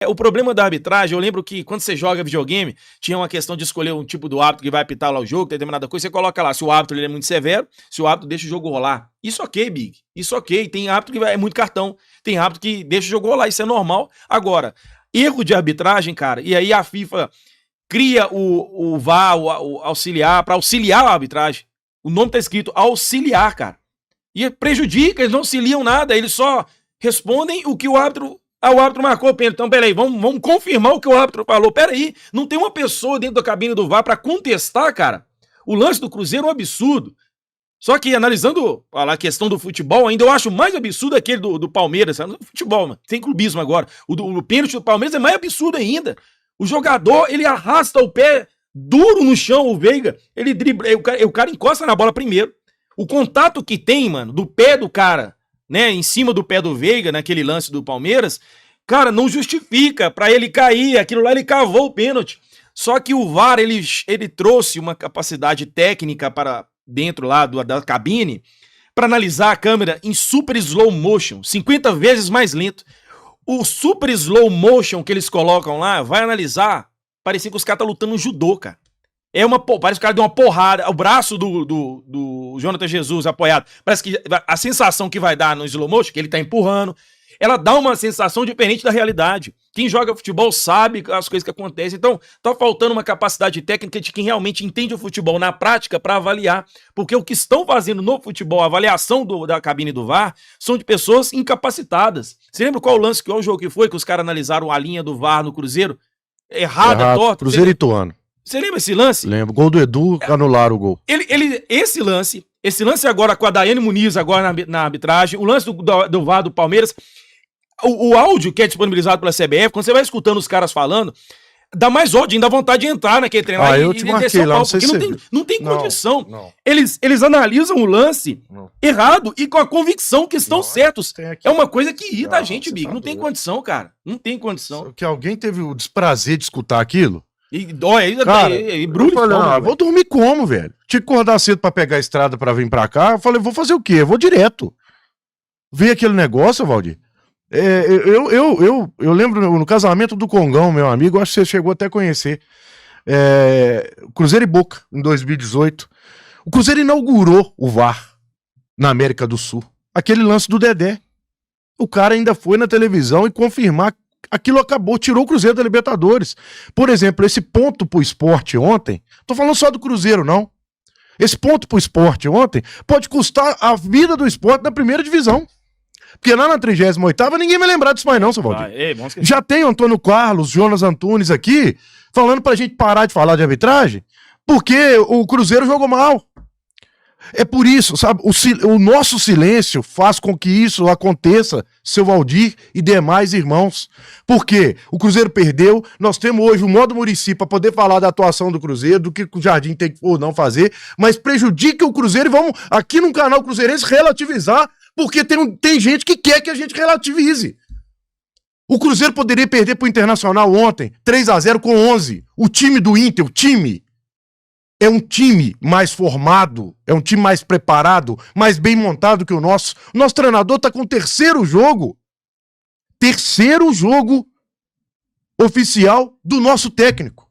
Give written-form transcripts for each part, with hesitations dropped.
O problema da arbitragem, eu lembro que quando você joga videogame, tinha uma questão de escolher um tipo do árbitro que vai apitar lá o jogo, determinada coisa, você coloca lá, se o árbitro ele é muito severo, se o árbitro deixa o jogo rolar. Isso ok, Big, isso ok. Tem árbitro que é muito cartão, tem árbitro que deixa o jogo rolar, isso é normal. Agora, erro de arbitragem, cara, e aí a FIFA cria o VAR, o auxiliar, para auxiliar a arbitragem. O nome tá escrito auxiliar, cara. E prejudica, eles não auxiliam nada, eles só respondem o que o árbitro marcou o pênalti. Então, peraí, vamos confirmar o que o árbitro falou. Peraí, não tem uma pessoa dentro da cabine do VAR pra contestar, cara. O lance do Cruzeiro é um absurdo. Só que analisando a questão do futebol, ainda eu acho mais absurdo aquele do Palmeiras, sabe? No futebol, mano, tem clubismo agora. O pênalti do Palmeiras é mais absurdo ainda. O jogador, ele arrasta o pé duro no chão, o Veiga, ele dribla, o cara encosta na bola primeiro. O contato que tem, mano, do pé do cara, né, em cima do pé do Veiga, naquele lance do Palmeiras, cara, não justifica pra ele cair, aquilo lá ele cavou o pênalti. Só que o VAR, ele trouxe uma capacidade técnica para dentro lá da cabine, para analisar a câmera em super slow motion, 50 vezes mais lento. O super slow motion que eles colocam lá, vai analisar, parecia que os caras estão lutando no judô, cara. Parece que o cara deu uma porrada, o braço do Jonathan Jesus apoiado, parece que a sensação que vai dar no slow motion, que ele tá empurrando, ela dá uma sensação diferente da realidade. Quem joga futebol sabe as coisas que acontecem, então tá faltando uma capacidade técnica de quem realmente entende o futebol na prática para avaliar, porque o que estão fazendo no futebol, a avaliação da cabine do VAR, são de pessoas incapacitadas. Você lembra qual o jogo que foi, que os caras analisaram a linha do VAR no Cruzeiro? Errada, torta. Cruzeiro e Ituano. Você lembra esse lance? Lembro. Gol do Edu, anularam o gol. Esse lance agora com a Daiane Muniz agora na arbitragem, o lance do VAR do Palmeiras, o áudio que é disponibilizado pela CBF, quando você vai escutando os caras falando, dá mais ódio, ainda vontade de entrar naquele treino lá eu te marquei lá, porque não tem condição. Não. Eles analisam o lance errado e com a convicção que estão certos. É uma coisa que irrita a gente, Big. Não tem condição, cara. Não tem condição. Que alguém teve o desprazer de escutar aquilo? Vou dormir como, velho? Tinha que acordar cedo pra pegar a estrada pra vir pra cá. Eu falei, vou fazer o quê? Eu vou direto. Ver aquele negócio, Valdir. Eu lembro no casamento do Congão, meu amigo, acho que você chegou até a conhecer. Cruzeiro e Boca, em 2018. O Cruzeiro inaugurou o VAR na América do Sul. Aquele lance do Dedé. O cara ainda foi na televisão e confirmar. Aquilo acabou, tirou o Cruzeiro da Libertadores. Por exemplo, esse ponto pro esporte ontem, tô falando só do Cruzeiro, não. Esse ponto pro esporte ontem pode custar a vida do esporte na primeira divisão. Porque lá na 38ª ninguém vai lembrar disso mais não, seu Valdir. Já tem o Antônio Carlos, Jonas Antunes aqui, falando pra gente parar de falar de arbitragem, porque o Cruzeiro jogou mal. É por isso, sabe, o nosso silêncio faz com que isso aconteça, seu Valdir e demais irmãos. Porque o Cruzeiro perdeu, nós temos hoje o modo Muricy para poder falar da atuação do Cruzeiro, do que o Jardim tem que ou não fazer, mas prejudica o Cruzeiro e vamos aqui no canal Cruzeirense relativizar, porque tem gente que quer que a gente relativize. O Cruzeiro poderia perder pro Internacional ontem, 3-0 com 11. O time do Inter, é um time mais formado, é um time mais preparado, mais bem montado que o nosso. O nosso treinador tá com o terceiro jogo oficial do nosso técnico.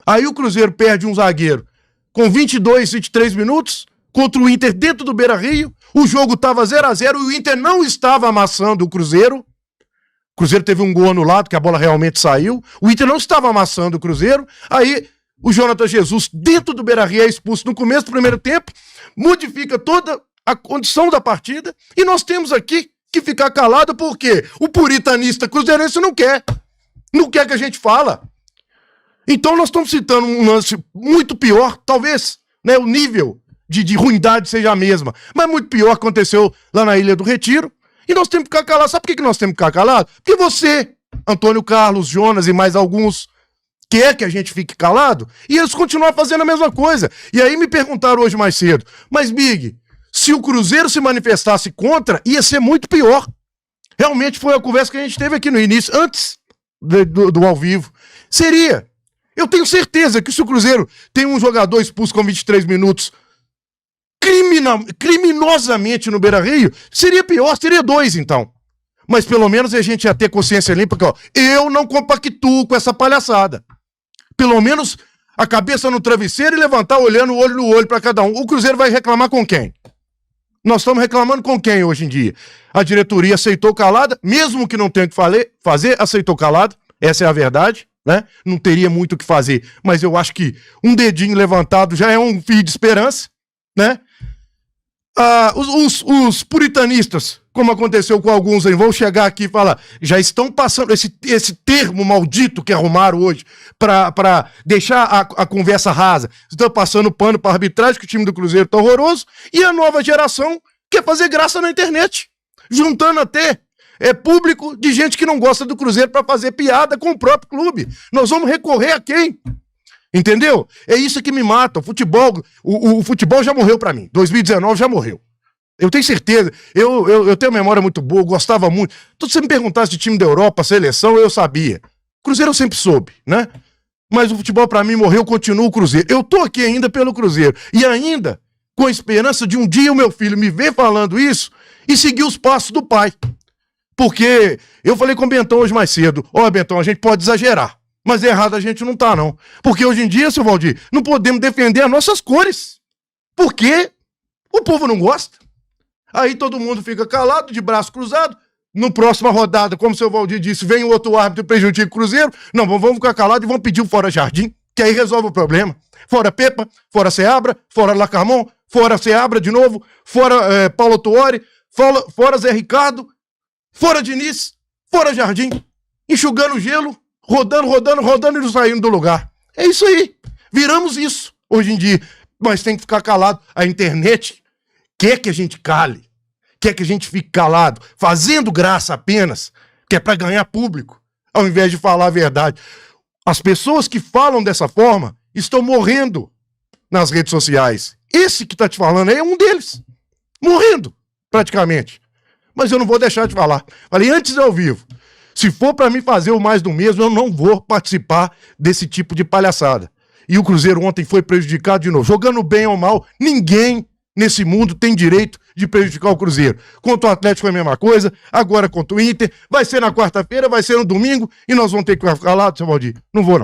Aí o Cruzeiro perde um zagueiro com 22, 23 minutos contra o Inter dentro do Beira-Rio. O jogo tava 0-0 e o Inter não estava amassando o Cruzeiro. O Cruzeiro teve um gol anulado, que a bola realmente saiu. O Inter não estava amassando o Cruzeiro. Aí o Jonathan Jesus, dentro do Beira-Rio, é expulso no começo do primeiro tempo, modifica toda a condição da partida, e nós temos aqui que ficar calado porque o puritanista cruzeirense não quer que a gente fala. Então nós estamos citando um lance muito pior, talvez, né, o nível de ruindade seja a mesma, mas muito pior aconteceu lá na Ilha do Retiro, e nós temos que ficar calados. Sabe por que nós temos que ficar calados? Porque você, Antônio Carlos, Jonas e mais alguns quer que a gente fique calado, e eles continuam fazendo a mesma coisa. E aí me perguntaram hoje mais cedo, mas Big, se o Cruzeiro se manifestasse contra, ia ser muito pior. Realmente foi a conversa que a gente teve aqui no início, antes do ao vivo. Seria. Eu tenho certeza que se o Cruzeiro tem um jogador expulso com 23 minutos criminosamente no Beira-Rio, seria pior, seria 2 então. Mas pelo menos a gente ia ter consciência limpa, porque, ó, eu não compactuo com essa palhaçada. Pelo menos a cabeça no travesseiro e levantar olhando o olho no olho para cada um. O Cruzeiro vai reclamar com quem? Nós estamos reclamando com quem hoje em dia? A diretoria aceitou calada, mesmo que não tenha que fazer, aceitou calada. Essa é a verdade, né? Não teria muito o que fazer, mas eu acho que um dedinho levantado já é um fio de esperança, né? Os puritanistas, como aconteceu com alguns aí, vão chegar aqui e falar, já estão passando esse termo maldito que arrumaram hoje para deixar a conversa rasa. Estão passando pano para arbitragem, que o time do Cruzeiro tá horroroso, e a nova geração quer fazer graça na internet, juntando até público de gente que não gosta do Cruzeiro para fazer piada com o próprio clube. Nós vamos recorrer a quem? Entendeu? É isso que me mata. O futebol já morreu pra mim. 2019 já morreu. Eu tenho certeza. Eu tenho uma memória muito boa, eu gostava muito. Se você me perguntasse de time da Europa, seleção, eu sabia. Cruzeiro eu sempre soube, né? Mas o futebol pra mim morreu, continua o Cruzeiro. Eu tô aqui ainda pelo Cruzeiro. E ainda com a esperança de um dia o meu filho me ver falando isso e seguir os passos do pai. Porque eu falei com o Bentão hoje mais cedo. Ó, Bentão, a gente pode exagerar. Mas errado a gente não tá, não. Porque hoje em dia, seu Valdir, não podemos defender as nossas cores. Porque o povo não gosta. Aí todo mundo fica calado, de braço cruzado. No próxima rodada, como o seu Valdir disse, vem o outro árbitro e prejudica o Cruzeiro. Não, vamos ficar calados e vamos pedir o fora Jardim, que aí resolve o problema. Fora Pepa, fora Seabra, fora Lacamon, fora Seabra de novo, fora Paulo Tuori, fora Zé Ricardo, fora Diniz, fora Jardim. Enxugando o gelo, rodando e não saindo do lugar. É isso aí. Viramos isso hoje em dia. Mas tem que ficar calado. A internet quer que a gente cale. Quer que a gente fique calado. Fazendo graça apenas. Que é pra ganhar público. Ao invés de falar a verdade. As pessoas que falam dessa forma estão morrendo nas redes sociais. Esse que tá te falando aí é um deles. Morrendo, praticamente. Mas eu não vou deixar de falar. Falei antes ao vivo. Se for pra mim fazer o mais do mesmo, eu não vou participar desse tipo de palhaçada. E o Cruzeiro ontem foi prejudicado de novo. Jogando bem ou mal, ninguém nesse mundo tem direito de prejudicar o Cruzeiro. Contra o Atlético é a mesma coisa, agora contra o Inter. Vai ser na quarta-feira, vai ser no domingo, e nós vamos ter que ficar calados, seu Valdir. Não vou, não.